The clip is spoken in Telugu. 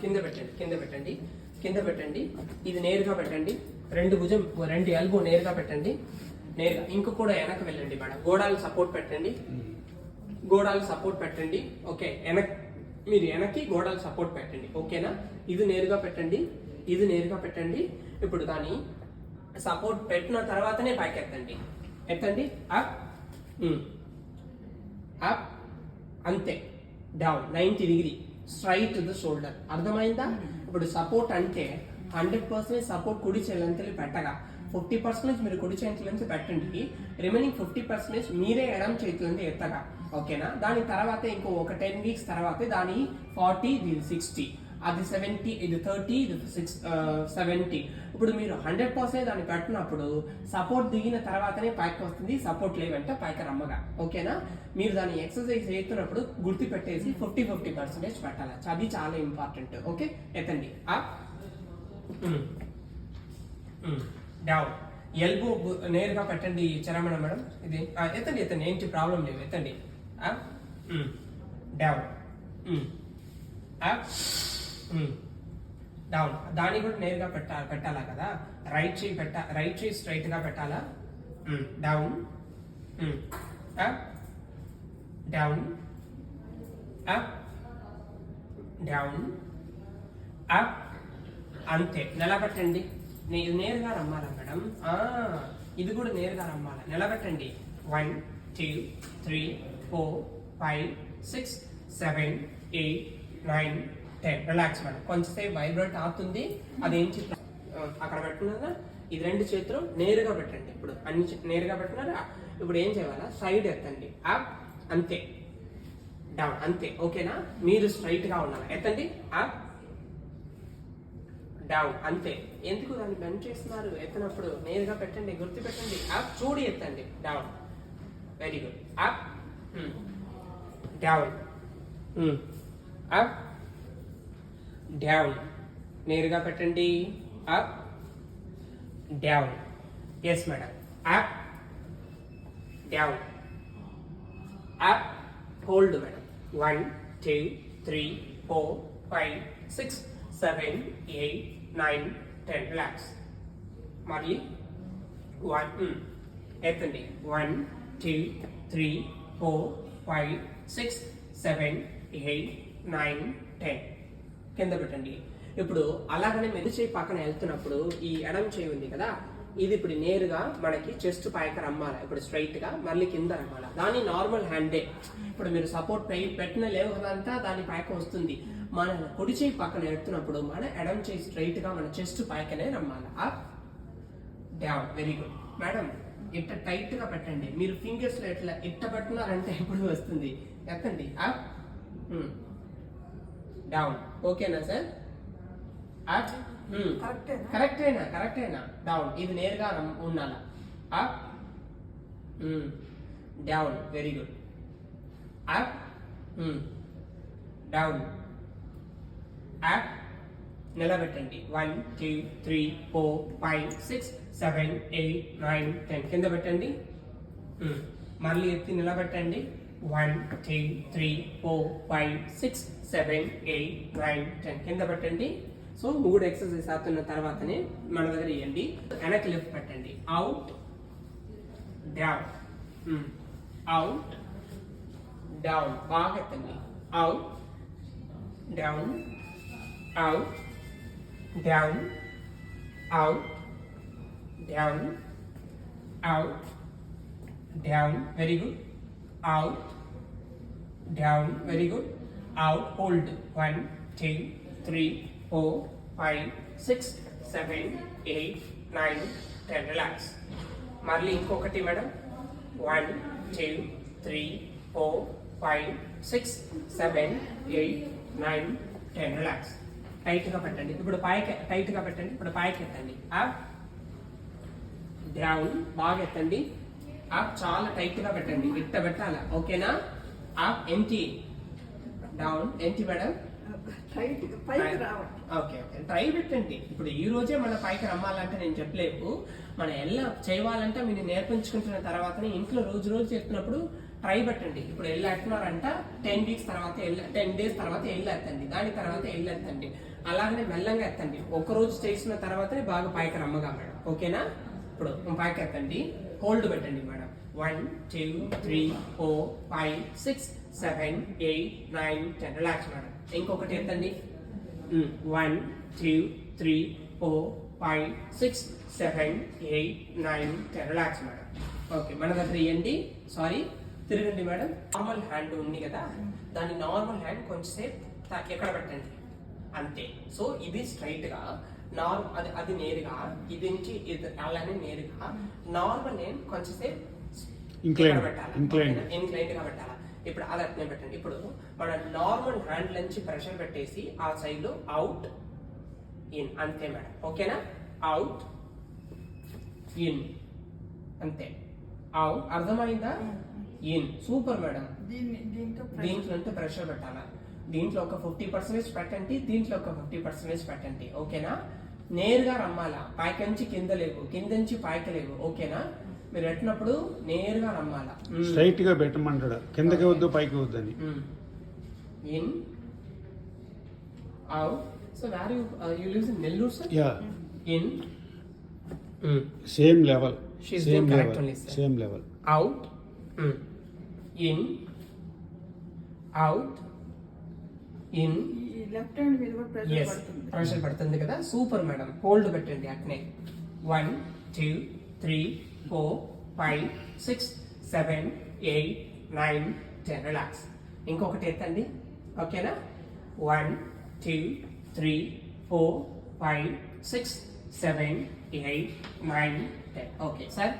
కింద పెట్టండి, కింద పెట్టండి, కింద పెట్టండి. ఇది నేరుగా పెట్టండి. రెండు ఎల్బో నేరుగా పెట్టండి. నేరుగా ఇంక కూడా వెనక్కి వెళ్ళండి మేడం. గోడాలు సపోర్ట్ పెట్టండి, గోడాలు సపోర్ట్ పెట్టండి. ఓకే, మీరు వెనక్కి గోడాలు సపోర్ట్ పెట్టండి. ఓకేనా? ఇది నేరుగా పెట్టండి, ఇది నేరుగా పెట్టండి. ఇప్పుడు దాని సపోర్ట్ పెట్టిన తర్వాతనే పైకి ఎత్తండి. ఎత్తండి. అప్ అప్, అంతే. Down 90 degree straight the shoulder. అర్థమైందా? ఇప్పుడు సపోర్ట్ అంటే 100% సపోర్ట్ కుడి చేతులంతలి పెట్టగా 40% మీరు కుడి చేతులంచి పెట్టండి. రిమైనింగ్ 50% మీరే ఎడం చేతులంతా ఎత్తగా. ఓకేనా? దాని తర్వాత ఇంకో ఒక 10 వీక్స్ తర్వాత దాని 40, ఇది 60, అది 70, ఇది 30, ఇది 70. ఇప్పుడు మీరు 100% దాన్ని పెట్టినప్పుడు సపోర్ట్ దిగిన తర్వాతనే పైకి వస్తుంది. సపోర్ట్ లేవంటే పైకి రమ్మగా. ఓకేనా? మీరు దాన్ని ఎక్సర్సైజ్ చేస్తున్నప్పుడు గుర్తు పెట్టేసి 50% పెట్టాలి. అది చాలా ఇంపార్టెంట్. ఓకే, ఎత్తండి. Up, down. ఎల్బో నేరుగా పెట్టండి. చరమణ మేడం, ఇది ఎత్తండి, ఎత్తండి, ఏంటి ప్రాబ్లం లేదు, ఎత్తండి. Up, down, up, down. దాన్ని కూడా నేరుగా పెట్టాలా కదా. రైట్ చేయి స్ట్రైట్ గా పెట్టాలా. Down, up, down, up, down, up, అంతే. నిలబెట్టండి. ఇది నేరుగా రమ్మాలా మేడం. ఇది కూడా నేరుగా రమ్మాలా. నిలబెట్టండి. 1 2 3 4 5 6 7 8 9 10. Relax madam. కొంచెంసేపు వైబ్రేట్ అవుతుంది. అదేంటి అక్కడ పెట్టుకున్నారా. ఇది 2 చేతులు నేరుగా పెట్టండి. ఇప్పుడు అన్ని నేరుగా పెట్టినారా. ఇప్పుడు ఏం చేయాలా, సైడ్ ఎత్తండి. అప్, అంతే. డౌన్, అంతే. ఓకేనా? మీరు స్ట్రైట్ గా ఉండాలి. ఎత్తండి. అప్, డౌన్, అంతే. ఎందుకు దాన్ని బెండ్ చేస్తున్నారు? ఎత్తినప్పుడు నేరుగా పెట్టండి, గుర్తు పెట్టండి. అప్, చూడి ఎత్తండి. Down, very good. Up, down, up, down. నేరుగా పెట్టండి. Up, down. Yes madam. Up, down, up, hold madam. 1 2 3 4 5 6 7 8 9 10. Relax. మళ్ళీ 1 ఎత్తండి. 1 2 3 4 5 6 7 8 9 10. కింద పెట్టండి. ఇప్పుడు అలాగనే మెది చేయి పక్కన వెళ్తున్నప్పుడు ఈ ఎడం చేయి ఉంది కదా, ఇది ఇప్పుడు నేరుగా మనకి చెస్ట్ పైకి రమ్మాలి. ఇప్పుడు స్ట్రైట్ గా మళ్ళీ కింద రమ్మాలి. దాని నార్మల్ హ్యాండే. ఇప్పుడు మీరు సపోర్ట్ పెట్టిన లేవదంతా దాని పైకి వస్తుంది. మన కుడి చేయి పక్కన ఎడుతున్నప్పుడు మన ఎడం చేయి స్ట్రైట్ గా మన చెస్ట్ పైకనే రమ్మాలి. Up, down. Very good madam. ఇట్ట టైట్ గా పెట్టండి. మీరు ఫింగర్స్ లో ఎట్లా ఇట్ట పెట్టినారంటే ఎప్పుడు వస్తుంది. ఎత్తండి. Up, down. ఓకేనా సార్? అప్, కరెక్టేనా. డౌన్. ఇది నేరుగా ఉండాలా. Up, down. Very good. Up, down, up. నిలబెట్టండి. 1 2 3 4 5 6 7 8 9 10. కింద పెట్టండి. మళ్ళీ ఎత్తి నిలబెట్టండి. 1 2 3 4 5 6 7 8 9 10. కింద పెట్టండి. సో 3 ఎక్సర్సైజ్ అవుతున్న తర్వాతనే మన దగ్గర ఇవ్వండి. వెనక్కి లిఫ్ట్ పెట్టండి. Out, down, out, down. బాగా ఎత్తండి. Out, down, out, down, out, down, out, down. Very good. Out, down. Very good. Out. Hold. 1 2 3 4 5 6 7 8 9 10. Relax. మళ్ళీ ఇంకొకటి మేడం. 1 2 3 4 5 6 7 8 9 10. రిలాక్స్. టైట్ గా పెట్టండి. ఇప్పుడు పైకి టైట్ గా పెట్టండి. ఇప్పుడు పైకి ఎత్తండి. Up, down. బాగా ఎత్తండి. అప్, చాలా టైట్ గా పెట్టండి. ఇట్ట పెట్టాలా. ఓకేనా? Up, empty, down. Empty madam. Okay. Try పెట్టండి. ఇప్పుడు ఈ రోజే మన పైకి రమ్మాలంటే నేను చెప్పలేవు. మన ఎలా చేయాలంటే మీరు నేర్పించుకుంటున్న తర్వాతనే ఇంట్లో రోజు చేస్తున్నప్పుడు ట్రై పెట్టండి. ఇప్పుడు ఎల్ ఎత్తున్నారంట 10 వీక్స్ తర్వాత 10 డేస్ తర్వాత ఎల్ ఎత్తండి, దాని తర్వాత ఎల్ ఎత్తండి, అలాగనే మెల్లంగా ఎత్తండి. ఒక రోజు చేసిన తర్వాతనే బాగా పైకి రమ్మగా మేడం. ఓకేనా? ఇప్పుడు పైకి ఎత్తండి, హోల్డ్ పెట్టండి మేడం. 1 2 3 4 5 6 7 8 9 10 relax madam. ఇంకొకటి ఎత్తండి. 1 2 3 4 5 6 7 8 9 10 రిలాక్స్ మేడం. ఓకే, మన దగ్గర ఇవ్వండి. సారీ, తిరగండి మేడం. నార్మల్ హ్యాండ్ ఉంది కదా, దాని నార్మల్ హ్యాండ్ కొంచెంసేపు ఎక్కడ పెట్టండి, అంతే. సో ఇది స్ట్రైట్ గా అది నేరుగా, ఇది నుంచి ఇది అలానే నేరుగా నార్మల్ నేను కొంచెంసేపు ఇంక్లైన్ గా పెట్టాలా. ఇప్పుడు అది అట్నే పెట్టండి. ఇప్పుడు మన నార్మల్ హ్యాండ్ నుంచి ప్రెషర్ పెట్టేసి ఆ సైడ్ లో అవుట్ ఇన్, అంతే మేడం. ఓకేనా? అవుట్ ఇన్, అంతే. అవుట్, అర్థమైందా? In, super madam. దీంట్లో ప్రెషర్ పెట్టాలా. దీంట్లో ఒక 50% పెట్టండి, దీంట్లో ఒక 50% పెట్టండి. ఓకేనా? నేరుగా రమ్మాలా, పైకి నుంచి కింద లేవు, కింద నుంచి పైకి లేవు. ఓకేనా? మీరు పెట్టినప్పుడు నేరుగా రమ్మాలా. స్ట్రైట్ గా పెట్టమంటాడు, కిందకి వద్దు పైకి వద్దు అని. In, out. So where you lives in Nellore sir? Yeah, in, same level, She's same doing correct level, only, sir. Same level. Out, in, out, in. Left hand మీద కూడా ప్రెషర్ పడుతుంది. ప్రెషర్ పడుతుంది కదా, సూపర్ మేడం. హోల్డ్ పెట్టండి అట్నే. 1 2 3 4 5 6 7 8 9 10 రిలాక్స్. ఇంకొకటి ఎత్తండి. ఓకేనా? 1 2 3 4 5 6 7 8 9 10. Okay sir.